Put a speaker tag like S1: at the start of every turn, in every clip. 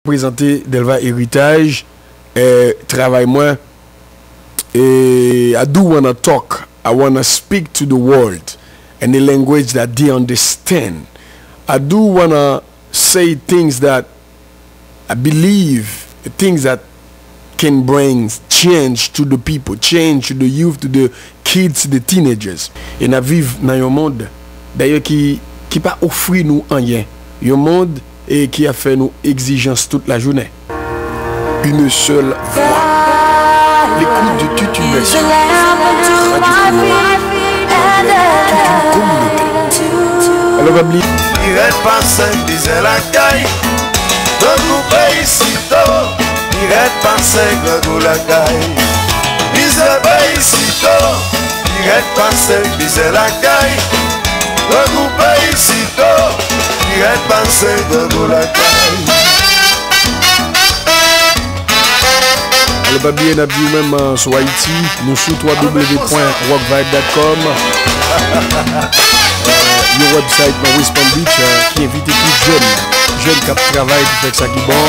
S1: Présenter Delva Héritage et travail moi et I do wanna talk, I wanna speak to the world in the language that they understand. I do wanna say things that I believe, things that can bring change to the people, change to the youth, to the kids, the teenagers. Et nous vivons dans un monde d'ailleurs qui pas offrir nous rien, un monde et qui a fait nos exigences toute la journée. Une seule voix, l'écoute de toute une nation, toute une communauté. Alors, Babli.
S2: Il est passé, disait la caille, dans nos pays si tôt. Il est passé, dans la caille, disait pays si tôt. Il est passé, disait la caille, dans nos pays si tôt. Il est passé, dans la caille.
S1: Alors, Babli, on a dit même sur Haïti, nous sur www.rockvibe.com. Le website dans West Palm Beach qui invite tout jeunes qui travaillent, qui fait ça qui bon,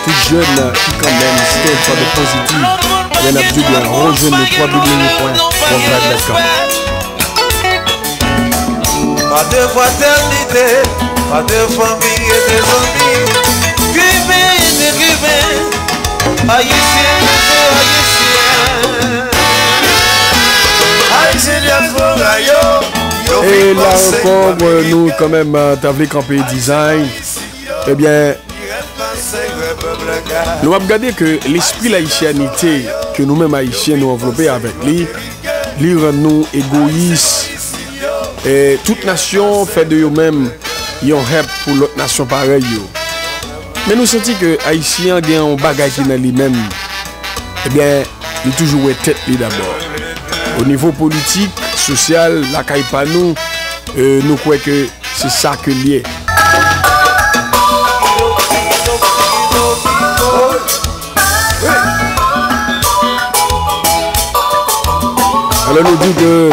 S1: tout jeunes qui quand même stand for the positive. Il y en a plus bien, rejoindre le www.rockvibe.com.
S2: Pas de fraternité, pas de famille et des amis. Haïtien, Haïtien, Haïtien,
S1: et là encore, nous quand même, t'as vu camper design. Eh bien, nous avons regardé que l'esprit de l'haïtianité que nous-mêmes haïtiens nous enveloppés avec lui rend nous égoïstes. Et toute nation fait de eux-mêmes un help pour l'autre nation pareil. Mais nous sentons que les Haïtiens ont un bagage qui est dans lui-même. Eh bien, il toujours tête d'abord. Au niveau politique, social, la caille pas nous croyons que c'est ça que lié. Alors nous dit que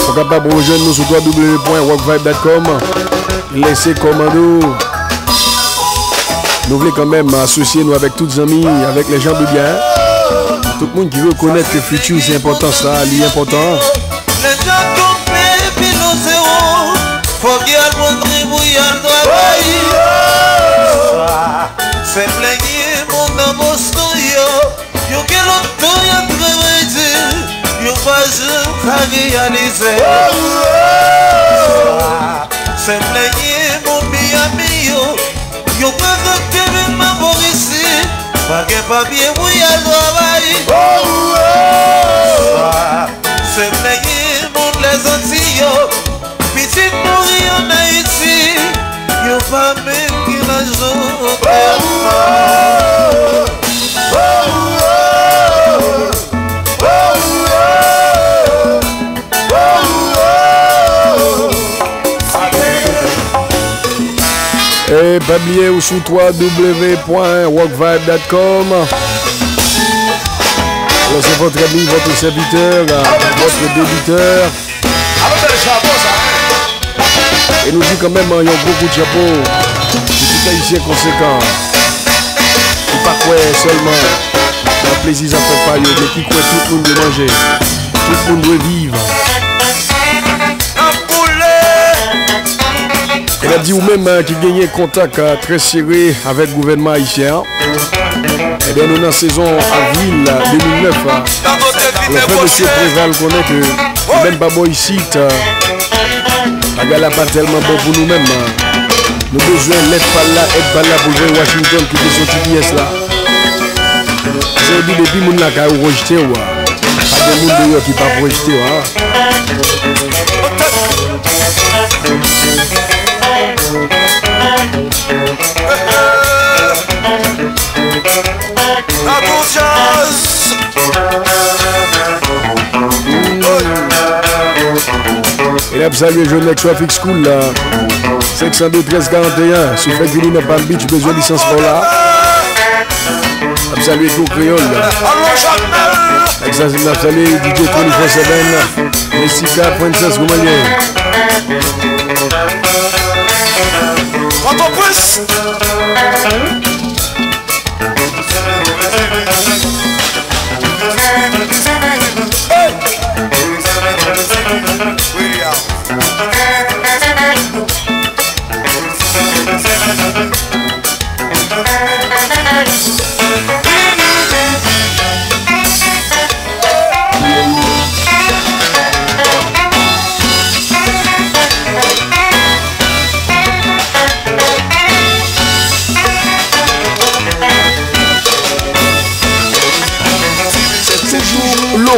S1: on est capable de rejoindre nous sur www.rockvibe.com. Laissez commando. Nous voulons quand même associer nous avec tous les amis, avec les gens de bien. Tout le monde qui veut connaître que le futur c'est important, ça, c'est important.
S2: Les gens tombent, puis nous zéro. Faut qu'il y ait mon tribouille à travail. C'est plein mon amour, yo que l'autre y a travaillé. Yo pas je réaliser. C'est plein mon Miami, yo pas de ma ici. Pas que papier oui à travail. C'est plein mon les Antilles. Petit mourir en Haïti. Yo pas même qui la joue.
S1: Et pas oublier ou sur www.rockvibe.com. Alors c'est votre ami, votre serviteur, votre débiteur. Et nous dit quand même il y a beaucoup de chapeaux. C'est tout haïtien conséquent. Qui pas quoi seulement dans plaisir ça fait pas, mais qui croit tout le monde de manger. Tout le monde doit vivre. Elle a dit ou même qui gagnait contact très serré avec le gouvernement haïtien. Et bien nous dans la saison avril 2009, le frère monsieur Préval connaît que même pas bon ici, la gala pas tellement bon pour nous-mêmes. Nous avons besoin d'être par là pour jouer Washington qui est sorti pièce là. C'est dit depuis que nous avons rejeté, pas de monde qui pas rejeté. Et là, saluer Jeune Traffic School là. 502 13 41. Si vous faites venir dans Palm Beach, besoin de licence pour là. Saluer tout Créole là. Saluer DJ 24/7. Messica, Princess Goumanier.
S2: Quand on pousse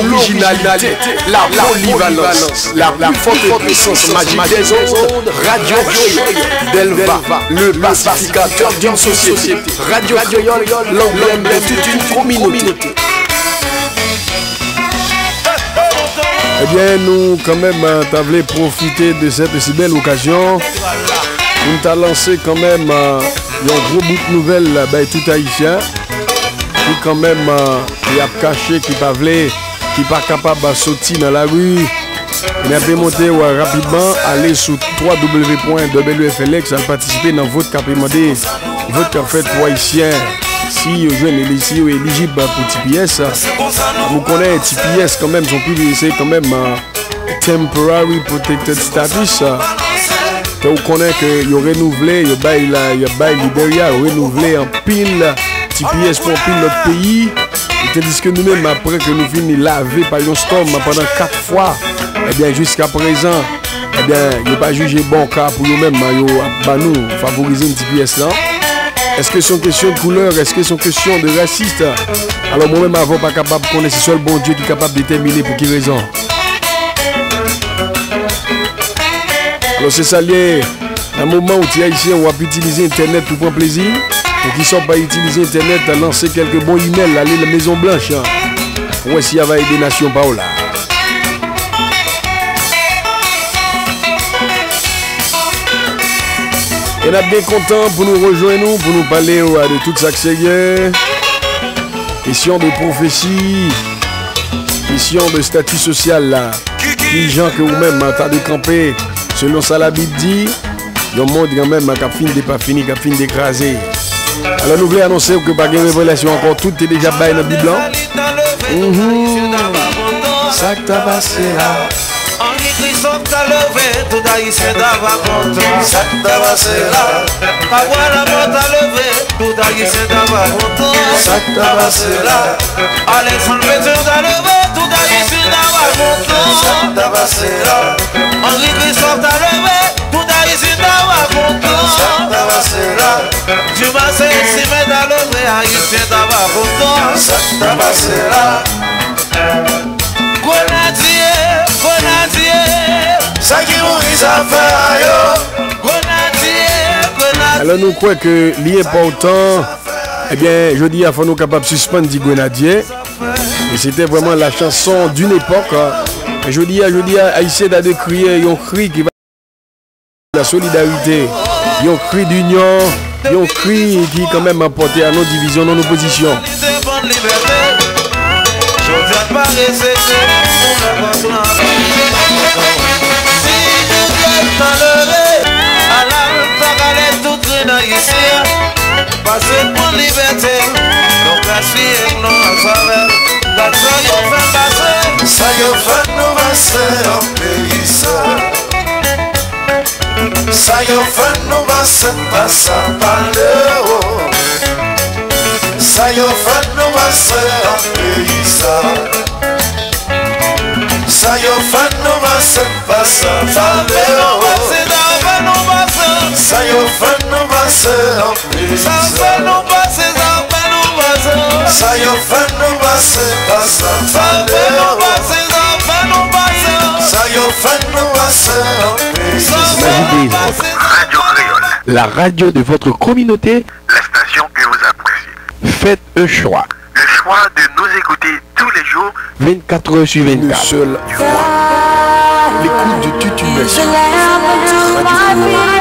S1: l'originalité, la polyvalence, la forte puissance magique des ondes. Radio Créole, Delva, le pacificateur d'une société. Radio Créole, l'emblème de toute une communauté.
S3: Eh bien, nous, quand même, t'avons profité de cette si belle occasion. Nous t'avons lancé quand même un gros bout de nouvelles, tout haïtien. Qui quand même, il a caché, qui pas capable de sortir dans la rue. Il a monté rapidement, aller sur www.wflx, à participer dans votre cap demandé, votre cap fait pour haïtien. Si vous êtes éligible pour TPS, vous connaissez TPS quand même, sont plus c'est quand même temporary protected status. Vous connaissez que vous renouvelé, vous avez Libéria, renouvelé en pile TPS pour pile notre pays. Tandis que nous-mêmes, après que nous finissons laver par un storm pendant 4 fois, eh bien jusqu'à présent, eh bien, il n'y a pas jugé bon cas pour nous-mêmes, nous favoriser une TPS là. Est-ce que c'est une question de couleur? Est-ce que c'est une question de raciste? Alors moi-même avant pas capable de connaître, c'est seul bon Dieu qui est capable de déterminer pour quelle raison. Alors c'est ça lié. À un moment où tu es ici, on va utiliser Internet pour prendre plaisir. Pour qui ne sont pas utiliser Internet, à lancer quelques bons emails, aller à la Maison Blanche. Pour essayer d'avoir des nations par là. On est bien content pour nous rejoindre, pour nous parler de tout ça que c'est. Question de prophétie, question de statut social là. Les gens que vous-même avez décampé, selon ça la Bible dit, il y a un monde quand même qui a fini de pas fini, qui a fini d'écraser. Alors nous voulons annoncer que par une révélation encore, tout est déjà bail dans la Bible. Ça que t'as passé là.
S2: Henri-Christophe t'a levé, tout haïtien d'avoir content. Ça t'a passé là. Avoir la mort t'a levé, tout haïtien d'avoir content. Ça t'a passé là. Alexandre Pétion t'a levé, tout haïtien d'avoir content. Ça t'a passé là. Henri-Christophe t'a levé, tout haïtien d'avoir content. Ça t'a passé là. Dieu m'a ici, mais t'a levé, haïtien d'avoir content. Ça t'a passé là. Grenadier, ça qui mourit à faire, Grenadier.
S3: Alors nous croyons que l'important, eh bien, je dis, il faut nous capables de suspendre du Grenadier. Et c'était vraiment la chanson d'une époque. Je dis, Haïtien a décrié un cri qui va la solidarité, un cri d'union, un cri qui quand même apporté à nos divisions, à nos positions.
S2: Passer pour liberté, donc la fille non à faveur. Ça y fait nous passer en pays ça y fait nous passer par l'euro. Ça y fait nous passer en pays ça y fait nous passer par l'euro. Ça y fait nous passer en pays ça fait nous passer ça y fait nous passer ça fait nous passer ça y fait nous passer
S4: Radio Créole,
S3: La radio de votre communauté,
S4: la station que vous appréciez.
S3: faites un choix.
S4: Le choix de nous écouter tous les jours,
S3: 24 heures sur 24.
S1: Une seule fois. L'écoute de toute une nation. Radio Créole.